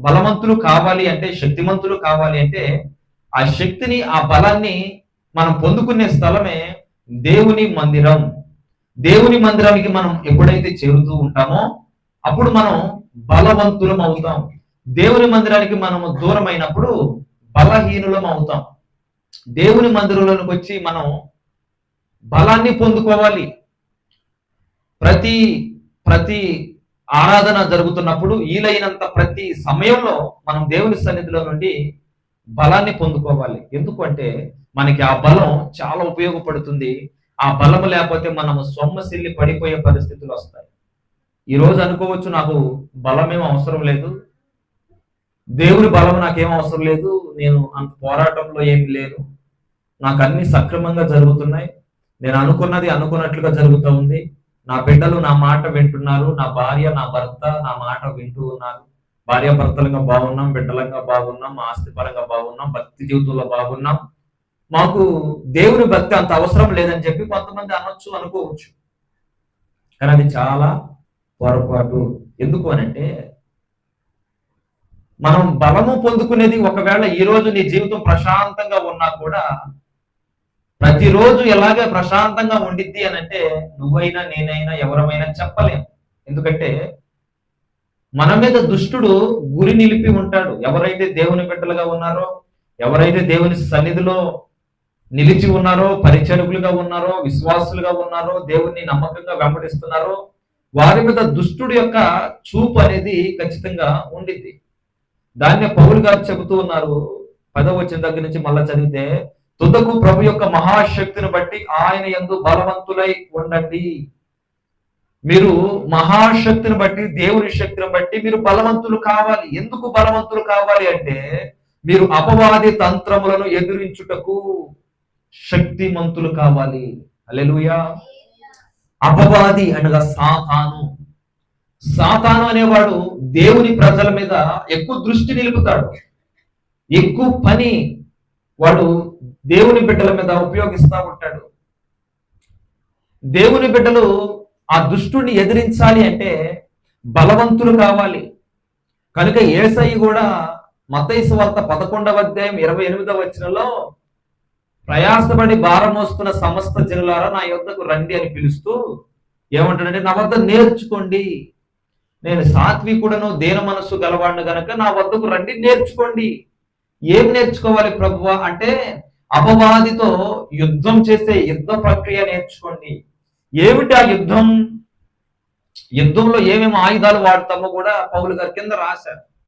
బలవంతులు కావాలి అంటే, శక్తిమంతులు కావాలి అంటే, ఆ శక్తిని, ఆ బలాన్ని మనం పొందుకునే స్థలమే దేవుని మందిరం. దేవుని మందిరానికి మనం ఎప్పుడైతే చేరుతూ ఉంటామో అప్పుడు మనం బలవంతులం అవుతాం. దేవుని మందిరానికి మనము దూరమైనప్పుడు బలహీనులం అవుతాం. దేవుని మందిరంలోకి వచ్చి మనం బలాన్ని పొందుకోవాలి. ప్రతి ప్రతి ఆరాధన జరుగుతున్నప్పుడు వీలైనంత ప్రతి సమయంలో మనం దేవుని సన్నిధిలో నుండి బలాన్ని పొందుకోవాలి. ఎందుకంటే మనకి ఆ బలం చాలా ఉపయోగపడుతుంది. ఆ బలం లేకపోతే మనము సొమ్మసిల్లి పడిపోయే పరిస్థితులు వస్తాయి. ఈ రోజు అనుకోవచ్చు, నాకు బలమేం అవసరం లేదు, దేవుని బలం నాకేం అవసరం లేదు, నేను అంత పోరాటంలో ఏమి లేను, నాకు అన్ని సక్రమంగా జరుగుతున్నాయి, నేను అనుకున్నది అనుకున్నట్లుగా జరుగుతూ ఉంది, నా బిడ్డలు నా మాట వింటున్నారు, నా భార్య నా భర్త నా మాట వింటూ ఉన్నారు, భార్యాభర్తలుగా బాగున్నాం, బిడ్డలంగా బాగున్నాం, ఆస్తిపరంగా బాగున్నాం, భక్తి జీవితంలో బాగున్నాం, మాకు దేవుని భక్తి అంత అవసరం లేదని చెప్పి కొంతమంది అనొచ్చు, అనుకోవచ్చు. కానీ అది చాలా పొరపాటు. ఎందుకు అనంటే, మనం బలము పొందుకునేది ఒకవేళ ఈ రోజు నీ జీవితం ప్రశాంతంగా ఉన్నా కూడా ప్రతిరోజు ఎలాగే ప్రశాంతంగా ఉండిద్ది అనంటే నువ్వైనా నేనైనా ఎవరమైనా చెప్పలేం. ఎందుకంటే మన మీద దుష్టుడు గురి నిలిపి ఉంటాడు. ఎవరైతే దేవుని బిడ్డలుగా ఉన్నారో, ఎవరైతే దేవుని సన్నిధిలో నిలిచి ఉన్నారో, పరిచారకులుగా ఉన్నారో, విశ్వాసులుగా ఉన్నారో, దేవుణ్ణి నమ్మకంగా వెంబడిస్తున్నారో, వారి మీద దుష్టుడు యొక్క చూపు అనేది ఖచ్చితంగా ఉండిద్ది. దాన్నే పౌలు గారు చెబుతూ ఉన్నారు. 10వ వచనం దగ్గర నుంచి మళ్ళా చదివితే, తుదకు ప్రభు యొక్క మహాశక్తిని బట్టి ఆయన యందు బలవంతులై ఉండండి. మీరు మహాశక్తిని బట్టి, దేవుని శక్తిని బట్టి మీరు బలవంతులు కావాలి. ఎందుకు బలవంతులు కావాలి అంటే, మీరు అపవాది తంత్రములను ఎదురించుటకు శక్తిమంతులు కావాలి. హల్లెలూయా. అపవాది అనగా సాతాను. సాతాను అనేవాడు దేవుని ప్రజల మీద ఎక్కువ దృష్టి నిలుపుతాడు. ఎక్కువ పని వాడు దేవుని బిడ్డల మీద ఉపయోగిస్తూ ఉంటాడు. దేవుని బిడ్డలు ఆ దుష్టుని ఎదిరించాలి అంటే బలవంతులు కావాలి. కనుక యేసయ్య కూడా మత్తయి సువార్త 11వ అధ్యాయం 28వ వచనంలో, ప్రయాసపడి భారం మోస్తున్న సమస్త జనులారా నా యొద్దకు రండి అని పిలుస్తూ ఏమంటాడంటే, నా వద్ద నేర్చుకోండి, నేను సాత్వికుడను దీన మనస్సు గలవాడిని గనక నా వద్దకు రండి, నేర్చుకోండి. ఏం నేర్చుకోవాలి ప్రభువా అంటే, అపవాదితో యుద్ధం చేసే యుద్ధ ప్రక్రియ నేర్చుకోండి. ఏమిటి ఆ యుద్ధం? యుద్ధంలో ఏమేమి ఆయుధాలు వాడతామో కూడా పౌలు గారి కింద రాశారు.